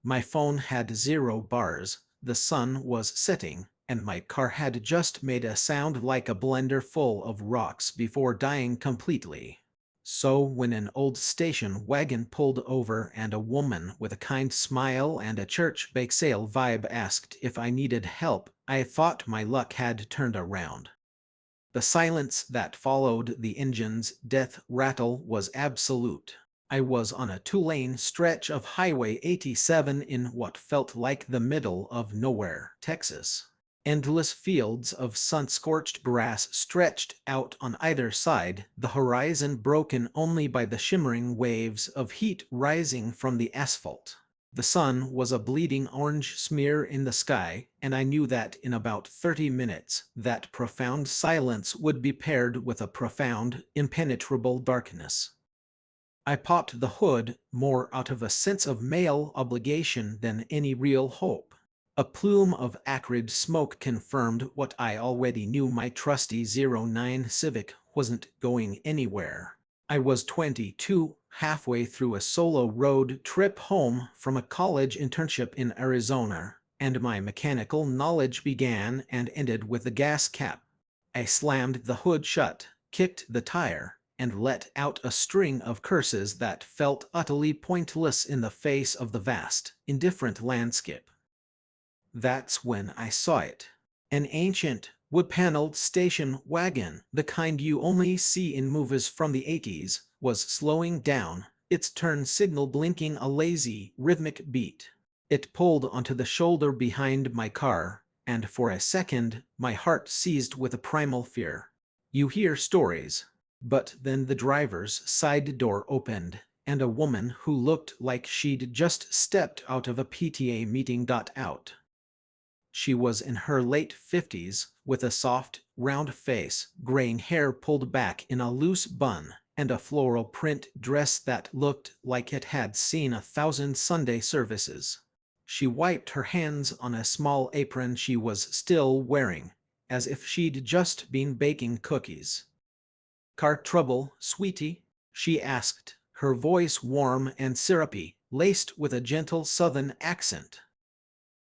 My phone had 0 bars, the sun was setting, and my car had just made a sound like a blender full of rocks before dying completely. So when an old station wagon pulled over and a woman with a kind smile and a church bake sale vibe asked if I needed help, I thought my luck had turned around. The silence that followed the engine's death rattle was absolute. I was on a two-lane stretch of Highway 87 in what felt like the middle of nowhere, Texas. Endless fields of sun-scorched grass stretched out on either side, the horizon broken only by the shimmering waves of heat rising from the asphalt. The sun was a bleeding orange smear in the sky, and I knew that in about 30 minutes, that profound silence would be paired with a profound, impenetrable darkness. I popped the hood more out of a sense of male obligation than any real hope. A plume of acrid smoke confirmed what I already knew: my trusty '09 Civic wasn't going anywhere. I was 22, halfway through a solo road trip home from a college internship in Arizona, and my mechanical knowledge began and ended with the gas cap. I slammed the hood shut, kicked the tire, and let out a string of curses that felt utterly pointless in the face of the vast, indifferent landscape. That's when I saw it. An ancient, wood-paneled station wagon, the kind you only see in movies from the '80s, was slowing down, its turn signal blinking a lazy, rhythmic beat. It pulled onto the shoulder behind my car, and for a second, my heart seized with a primal fear. You hear stories. But then the driver's side door opened, and a woman who looked like she'd just stepped out of a PTA meeting got out. She was in her late 50s, with a soft, round face, graying hair pulled back in a loose bun, and a floral print dress that looked like it had seen 1,000 Sunday services. She wiped her hands on a small apron she was still wearing, as if she'd just been baking cookies. "Car trouble, sweetie?" she asked, her voice warm and syrupy, laced with a gentle southern accent.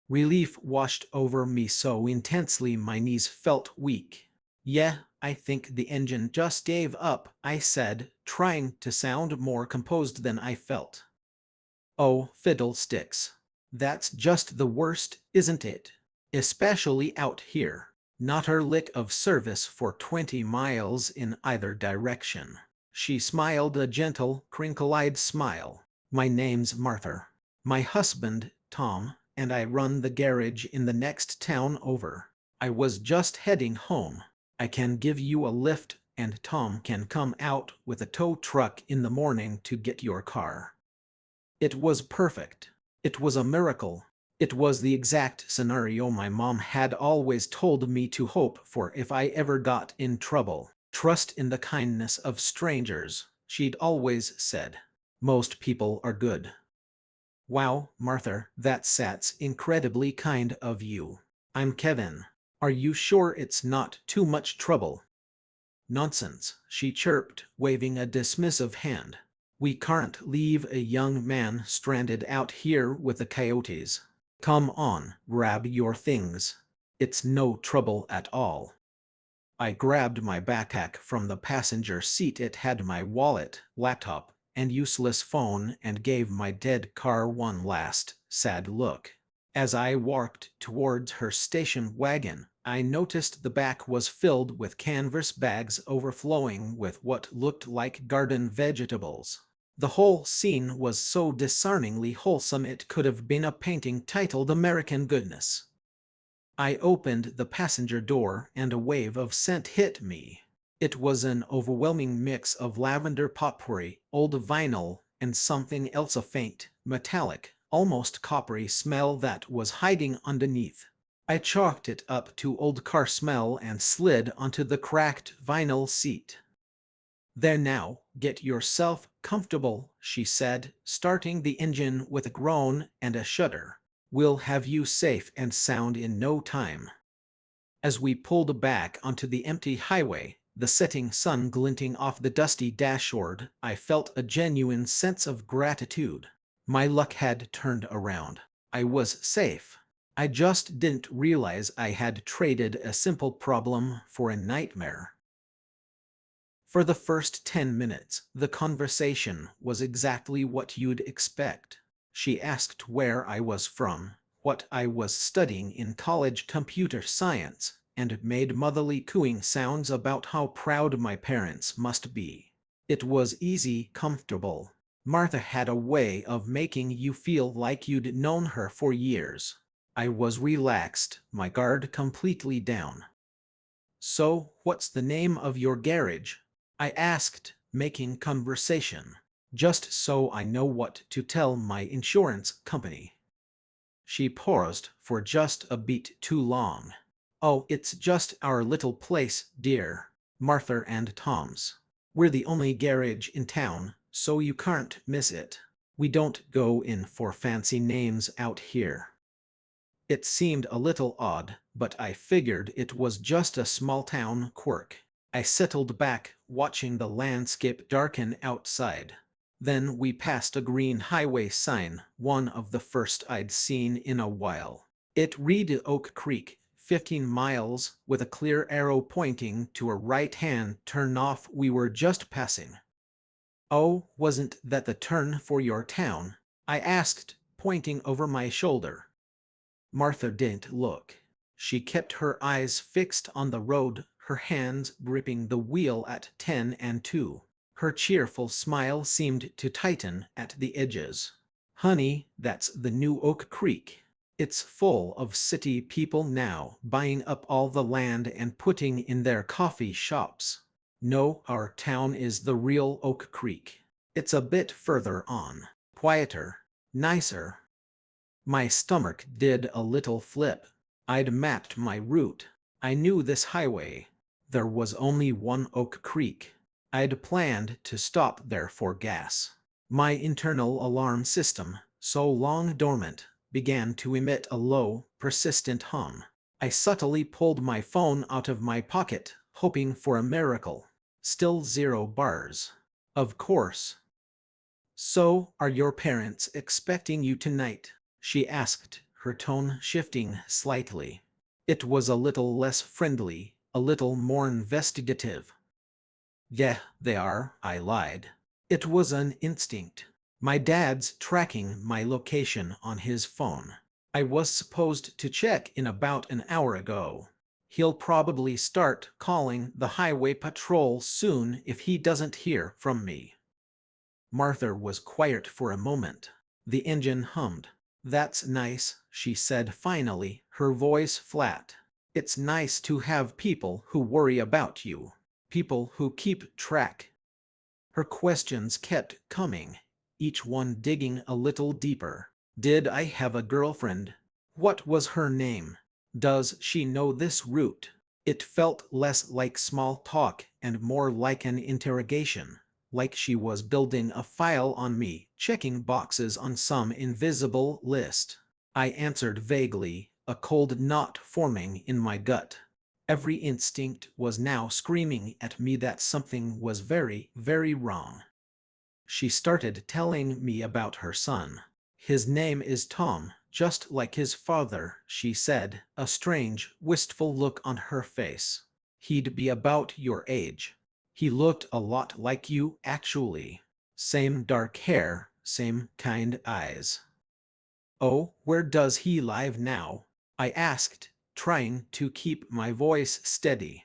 Relief washed over me so intensely my knees felt weak. "Yeah, I think the engine just gave up," I said, trying to sound more composed than I felt. "Oh, fiddlesticks. That's just the worst, isn't it? Especially out here. Not a lick of service for 20 miles in either direction." She smiled a gentle, crinkle-eyed smile. "My name's Martha. My husband, Tom, and I run the garage in the next town over. I was just heading home. I can give you a lift, and Tom can come out with a tow truck in the morning to get your car." It was perfect. It was a miracle. It was the exact scenario my mom had always told me to hope for if I ever got in trouble. "Trust in the kindness of strangers," she'd always said. "Most people are good." "Wow, Martha, that's incredibly kind of you. I'm Kevin. Are you sure it's not too much trouble?" "Nonsense," she chirped, waving a dismissive hand. "We can't leave a young man stranded out here with the coyotes. Come on, grab your things. It's no trouble at all." I grabbed my backpack from the passenger seat. It had my wallet, laptop, and useless phone, and gave my dead car one last, sad look. As I walked towards her station wagon, I noticed the back was filled with canvas bags overflowing with what looked like garden vegetables. The whole scene was so discerningly wholesome it could have been a painting titled "American Goodness." I opened the passenger door and a wave of scent hit me. It was an overwhelming mix of lavender potpourri, old vinyl, and something else, a faint, metallic, almost coppery smell that was hiding underneath. I chalked it up to old car smell and slid onto the cracked vinyl seat. "There now, get yourself comfortable," she said, starting the engine with a groan and a shudder. "We'll have you safe and sound in no time." As we pulled back onto the empty highway, the setting sun glinting off the dusty dashboard, I felt a genuine sense of gratitude. My luck had turned around. I was safe. I just didn't realize I had traded a simple problem for a nightmare. For the first 10 minutes, the conversation was exactly what you'd expect. She asked where I was from, what I was studying in college computer science, and made motherly cooing sounds about how proud my parents must be. It was easy, comfortable. Martha had a way of making you feel like you'd known her for years. I was relaxed, my guard completely down. So, what's the name of your garage? I asked, making conversation, just so I know what to tell my insurance company. She paused for just a bit too long. Oh, it's just our little place, dear. Martha and Tom's. We're the only garage in town, so you can't miss it. We don't go in for fancy names out here. It seemed a little odd, but I figured it was just a small-town quirk. I settled back, watching the landscape darken outside. Then we passed a green highway sign, one of the first I'd seen in a while. It read Oak Creek, 15 miles, with a clear arrow pointing to a right-hand turn-off we were just passing. Oh, wasn't that the turn for your town? I asked, pointing over my shoulder. Martha didn't look. She kept her eyes fixed on the road, her hands gripping the wheel at 10 and 2. Her cheerful smile seemed to tighten at the edges. Honey, that's the new Oak Creek. It's full of city people now, buying up all the land and putting in their coffee shops. No, our town is the real Oak Creek. It's a bit further on, quieter, nicer. My stomach did a little flip. I'd mapped my route. I knew this highway. There was only one Oak Creek. I'd planned to stop there for gas. My internal alarm system, so long dormant, began to emit a low, persistent hum. I subtly pulled my phone out of my pocket, hoping for a miracle. Still 0 bars. Of course. So, are your parents expecting you tonight? She asked, her tone shifting slightly. It was a little less friendly, a little more investigative. Yeah, they are, I lied. It was an instinct. My dad's tracking my location on his phone. I was supposed to check in about an hour ago. He'll probably start calling the highway patrol soon if he doesn't hear from me. Martha was quiet for a moment. The engine hummed. That's nice, she said finally, her voice flat. It's nice to have people who worry about you. People who keep track. Her questions kept coming, each one digging a little deeper. Did I have a girlfriend? What was her name? Does she know this route? It felt less like small talk and more like an interrogation, like she was building a file on me, checking boxes on some invisible list. I answered vaguely, a cold knot forming in my gut. Every instinct was now screaming at me that something was very, very wrong. She started telling me about her son. His name is Tom, just like his father, she said, a strange, wistful look on her face. He'd be about your age. He looked a lot like you, actually. Same dark hair, same kind eyes. Oh, where does he live now? I asked, trying to keep my voice steady.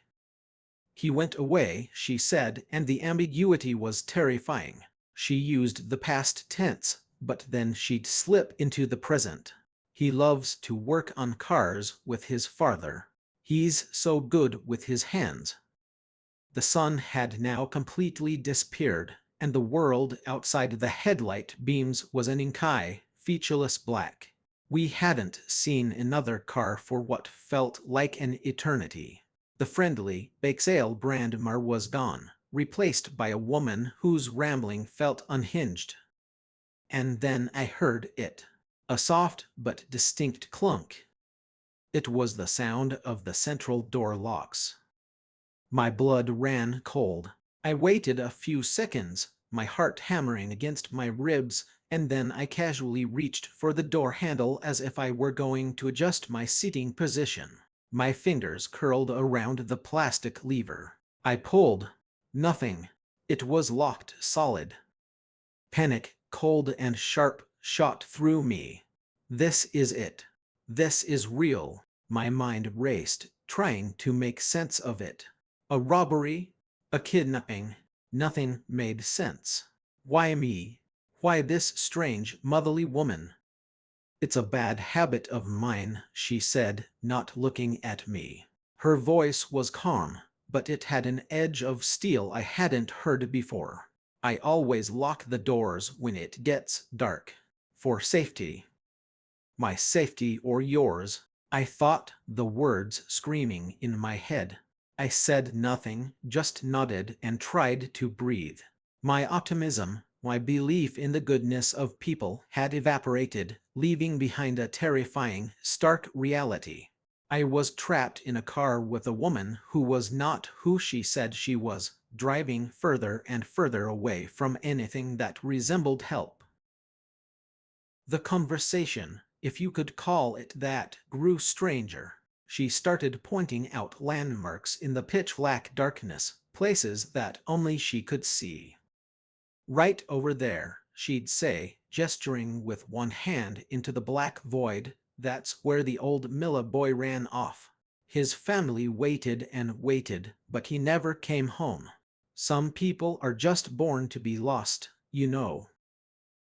He went away, she said, and the ambiguity was terrifying. She used the past tense, but then she'd slip into the present. He loves to work on cars with his father. He's so good with his hands. The sun had now completely disappeared, and the world outside the headlight beams was an inky, featureless black. We hadn't seen another car for what felt like an eternity. The friendly, bake-sale Brandmar was gone, replaced by a woman whose rambling felt unhinged. And then I heard it. A soft but distinct clunk. It was the sound of the central door locks. My blood ran cold. I waited a few seconds, my heart hammering against my ribs, and then I casually reached for the door handle as if I were going to adjust my seating position. My fingers curled around the plastic lever. I pulled. Nothing. It was locked solid. Panic, cold and sharp, shot through me. This is it. This is real. My mind raced, trying to make sense of it. A robbery? A kidnapping? Nothing made sense. Why me? Why this strange, motherly woman? It's a bad habit of mine, she said, not looking at me. Her voice was calm, but it had an edge of steel I hadn't heard before. I always lock the doors when it gets dark. For safety. My safety or yours, I thought, the words screaming in my head. I said nothing, just nodded and tried to breathe. My optimism, my belief in the goodness of people had evaporated, leaving behind a terrifying, stark reality. I was trapped in a car with a woman who was not who she said she was, driving further and further away from anything that resembled help. The conversation, if you could call it that, grew stranger. She started pointing out landmarks in the pitch-black darkness, places that only she could see. Right over there, she'd say, gesturing with one hand into the black void, that's where the old Miller boy ran off. His family waited and waited, but he never came home. Some people are just born to be lost, you know.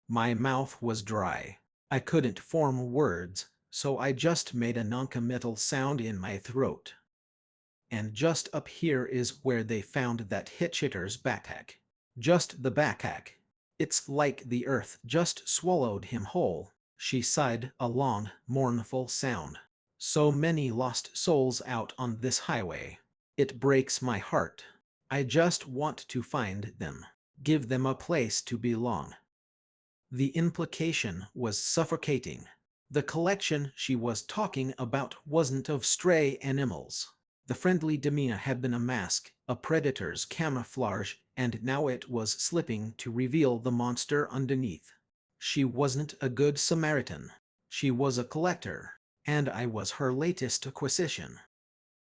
My mouth was dry. I couldn't form words, so I just made a noncommittal sound in my throat. And just up here is where they found that hitchhiker's backpack. Just the backpack. It's like the earth just swallowed him whole. She sighed, a long, mournful sound. So many lost souls out on this highway. It breaks my heart. I just want to find them. Give them a place to belong. The implication was suffocating. The collection she was talking about wasn't of stray animals. The friendly demeanor had been a mask, a predator's camouflage, and now it was slipping to reveal the monster underneath. She wasn't a good Samaritan. She was a collector, and I was her latest acquisition.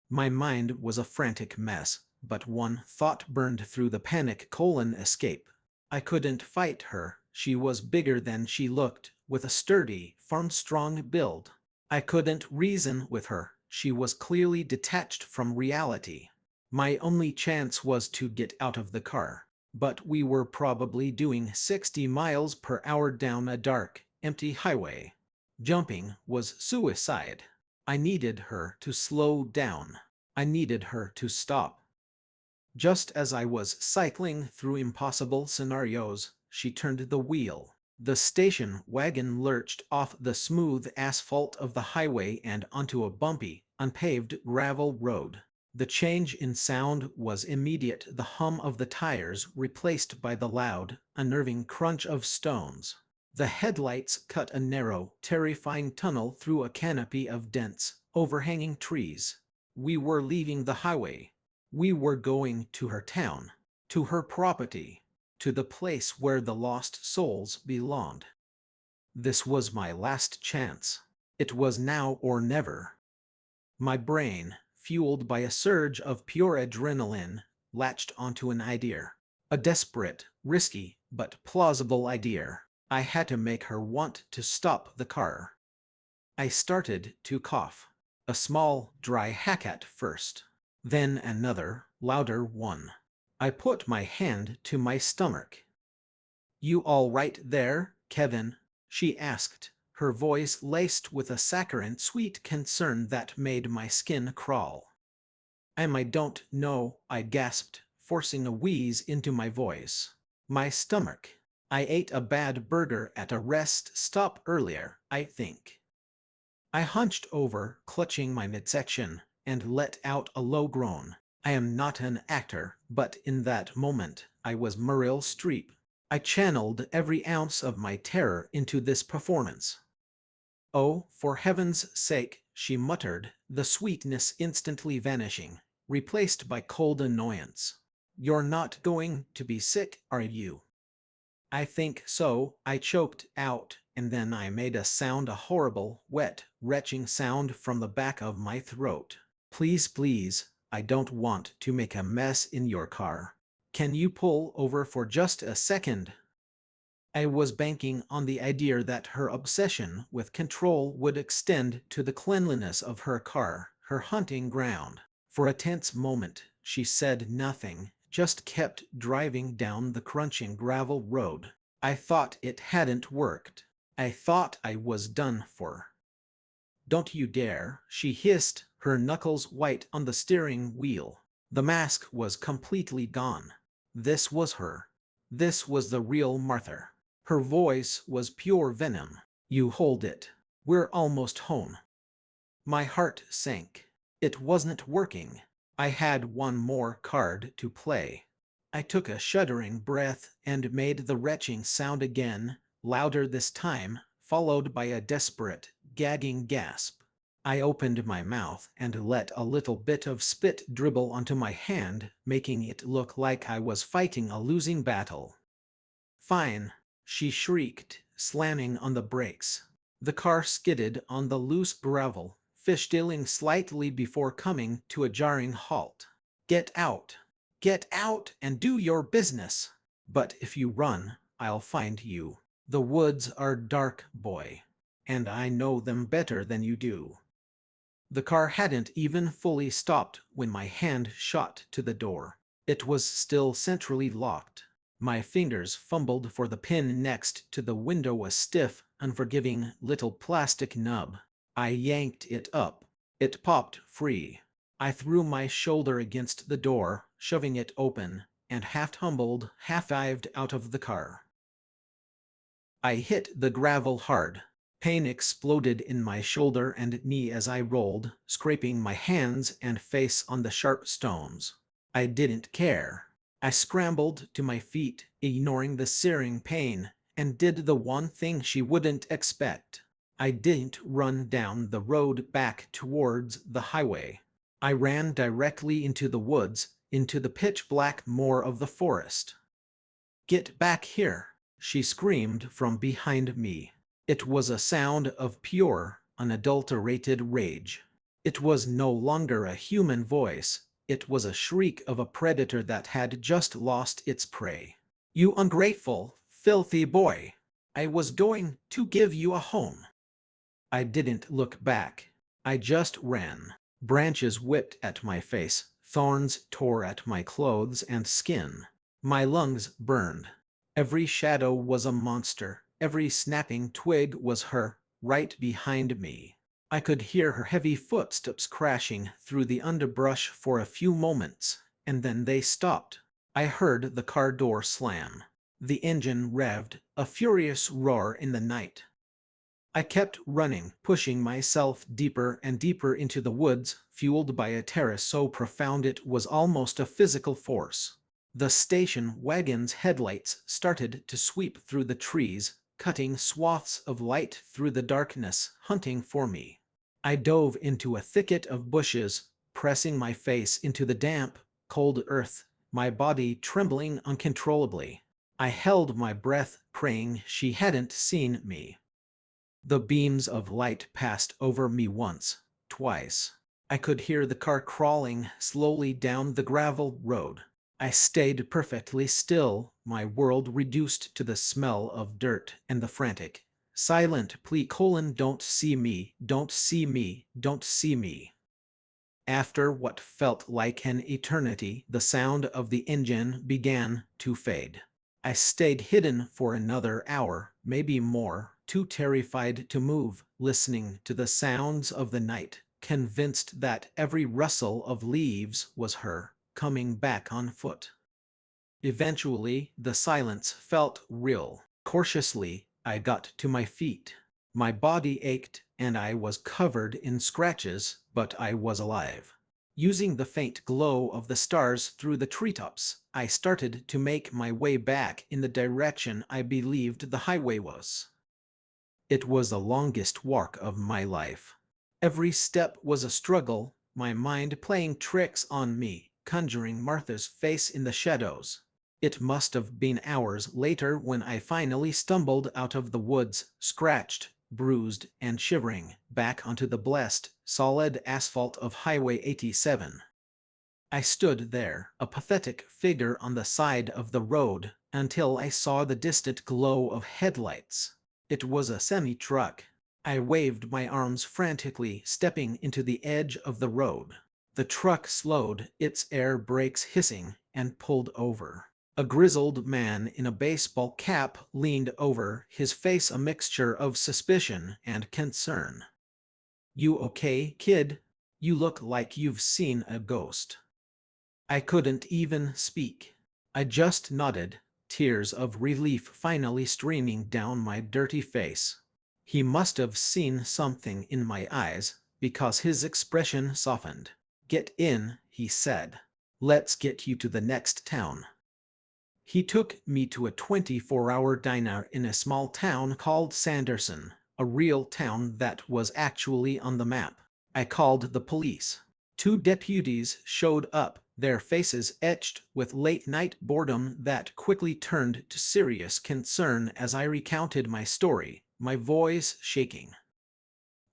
My mind was a frantic mess, but one thought burned through the panic: escape. I couldn't fight her. She was bigger than she looked, with a sturdy, farm-strong build. I couldn't reason with her. She was clearly detached from reality. My only chance was to get out of the car. But we were probably doing 60 miles per hour down a dark, empty highway. Jumping was suicide. I needed her to slow down. I needed her to stop. Just as I was cycling through impossible scenarios, she turned the wheel. The station wagon lurched off the smooth asphalt of the highway and onto a bumpy, unpaved gravel road. The change in sound was immediate, the hum of the tires replaced by the loud, unnerving crunch of stones. The headlights cut a narrow, terrifying tunnel through a canopy of dense, overhanging trees. We were leaving the highway. We were going to her town, to her property, to the place where the lost souls belonged. This was my last chance. It was now or never. My brain, fueled by a surge of pure adrenaline, latched onto an idea. A desperate, risky, but plausible idea. I had to make her want to stop the car. I started to cough. A small, dry hack at first. Then another, louder one. I put my hand to my stomach. "You all right there, Kevin?" she asked, her voice laced with a saccharine sweet concern that made my skin crawl. I don't know," I gasped, forcing a wheeze into my voice. "My stomach. I ate a bad burger at a rest stop earlier, I think." I hunched over, clutching my midsection, and let out a low groan. I am not an actor, but in that moment, I was Meryl Streep. I channeled every ounce of my terror into this performance. "Oh, for heaven's sake," she muttered, the sweetness instantly vanishing, replaced by cold annoyance. "You're not going to be sick, are you?" I think so, I choked out, and then I made a sound, a horrible, wet, retching sound from the back of my throat. Please, please, I don't want to make a mess in your car. Can you pull over for just a second? I was banking on the idea that her obsession with control would extend to the cleanliness of her car, her hunting ground. For a tense moment, she said nothing, just kept driving down the crunching gravel road. I thought it hadn't worked. I thought I was done for. Don't you dare, she hissed, her knuckles white on the steering wheel. The mask was completely gone. This was her. This was the real Martha. Her voice was pure venom. You hold it. We're almost home. My heart sank. It wasn't working. I had one more card to play. I took a shuddering breath and made the retching sound again, louder this time, followed by a desperate, gagging gasp. I opened my mouth and let a little bit of spit dribble onto my hand, making it look like I was fighting a losing battle. Fine, she shrieked, slamming on the brakes. The car skidded on the loose gravel, fishtailing slightly before coming to a jarring halt. Get out! Get out and do your business! But if you run, I'll find you. The woods are dark, boy. And I know them better than you do. The car hadn't even fully stopped when my hand shot to the door. It was still centrally locked. My fingers fumbled for the pin next to the window, a stiff, unforgiving little plastic nub. I yanked it up. It popped free. I threw my shoulder against the door, shoving it open, and half-tumbled, half-dived out of the car. I hit the gravel hard. Pain exploded in my shoulder and knee as I rolled, scraping my hands and face on the sharp stones. I didn't care. I scrambled to my feet, ignoring the searing pain, and did the one thing she wouldn't expect. I didn't run down the road back towards the highway. I ran directly into the woods, into the pitch-black moor of the forest. Get back here, she screamed from behind me. It was a sound of pure, unadulterated rage. It was no longer a human voice. It was a shriek of a predator that had just lost its prey. You ungrateful, filthy boy! I was going to give you a home. I didn't look back. I just ran. Branches whipped at my face. Thorns tore at my clothes and skin. My lungs burned. Every shadow was a monster. Every snapping twig was her, right behind me. I could hear her heavy footsteps crashing through the underbrush for a few moments, and then they stopped. I heard the car door slam. The engine revved, a furious roar in the night. I kept running, pushing myself deeper and deeper into the woods, fueled by a terror so profound it was almost a physical force. The station wagon's headlights started to sweep through the trees, cutting swaths of light through the darkness, hunting for me. I dove into a thicket of bushes, pressing my face into the damp, cold earth, my body trembling uncontrollably. I held my breath, praying she hadn't seen me. The beams of light passed over me once, twice. I could hear the car crawling slowly down the gravel road. I stayed perfectly still, my world reduced to the smell of dirt and the frantic, silent plea: don't see me, don't see me, don't see me. After what felt like an eternity, the sound of the engine began to fade. I stayed hidden for another hour, maybe more, too terrified to move, listening to the sounds of the night, convinced that every rustle of leaves was her, coming back on foot. Eventually, the silence felt real. Cautiously, I got to my feet. My body ached, and I was covered in scratches, but I was alive. Using the faint glow of the stars through the treetops, I started to make my way back in the direction I believed the highway was. It was the longest walk of my life. Every step was a struggle, my mind playing tricks on me, conjuring Martha's face in the shadows. It must have been hours later when I finally stumbled out of the woods, scratched, bruised, and shivering, back onto the blessed, solid asphalt of Highway 87. I stood there, a pathetic figure on the side of the road, until I saw the distant glow of headlights. It was a semi-truck. I waved my arms frantically, stepping into the edge of the road. The truck slowed, its air brakes hissing, and pulled over. A grizzled man in a baseball cap leaned over, his face a mixture of suspicion and concern. "You okay, kid? You look like you've seen a ghost." I couldn't even speak. I just nodded, tears of relief finally streaming down my dirty face. He must have seen something in my eyes, because his expression softened. "Get in," he said. "Let's get you to the next town." He took me to a 24-hour diner in a small town called Sanderson, a real town that was actually on the map. I called the police. 2 deputies showed up, their faces etched with late-night boredom that quickly turned to serious concern as I recounted my story, my voice shaking.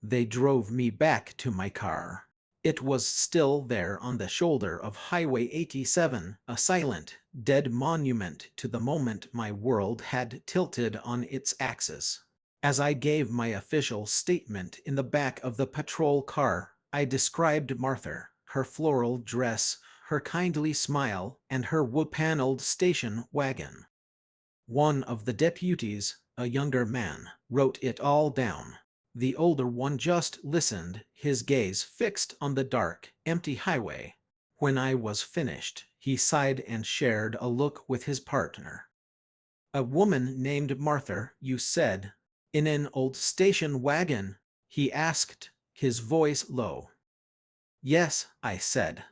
They drove me back to my car. It was still there on the shoulder of Highway 87, a silent, dead monument to the moment my world had tilted on its axis. As I gave my official statement in the back of the patrol car, I described Martha, her floral dress, her kindly smile, and her wood-paneled station wagon. One of the deputies, a younger man, wrote it all down. The older one just listened, his gaze fixed on the dark, empty highway. When I was finished, he sighed and shared a look with his partner. "A woman named Martha, you said? In an old station wagon?" he asked, his voice low. "Yes," I said.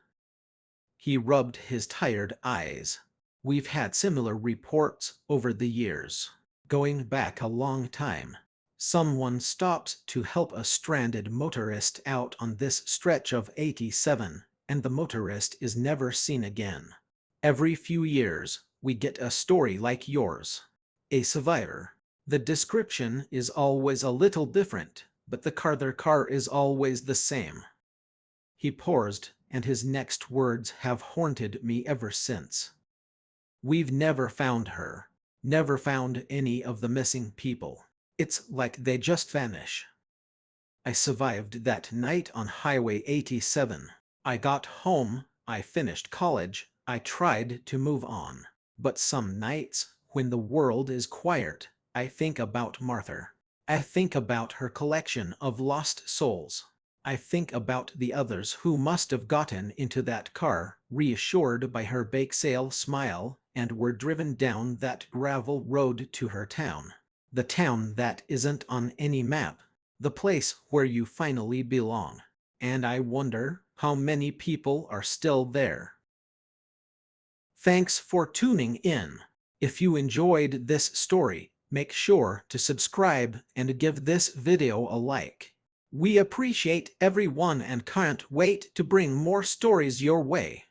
He rubbed his tired eyes. "We've had similar reports over the years. Going back a long time. Someone stops to help a stranded motorist out on this stretch of 87, and the motorist is never seen again. Every few years, we get a story like yours. A survivor. The description is always a little different, but the car is always the same." He paused, and his next words have haunted me ever since. "We've never found her. Never found any of the missing people. It's like they just vanish." I survived that night on Highway 87. I got home, I finished college, I tried to move on. But some nights, when the world is quiet, I think about Martha. I think about her collection of lost souls. I think about the others who must have gotten into that car, reassured by her bake sale smile, and were driven down that gravel road to her town. The town that isn't on any map. The place where you finally belong. And I wonder how many people are still there. Thanks for tuning in. If you enjoyed this story, make sure to subscribe and give this video a like. We appreciate everyone and can't wait to bring more stories your way.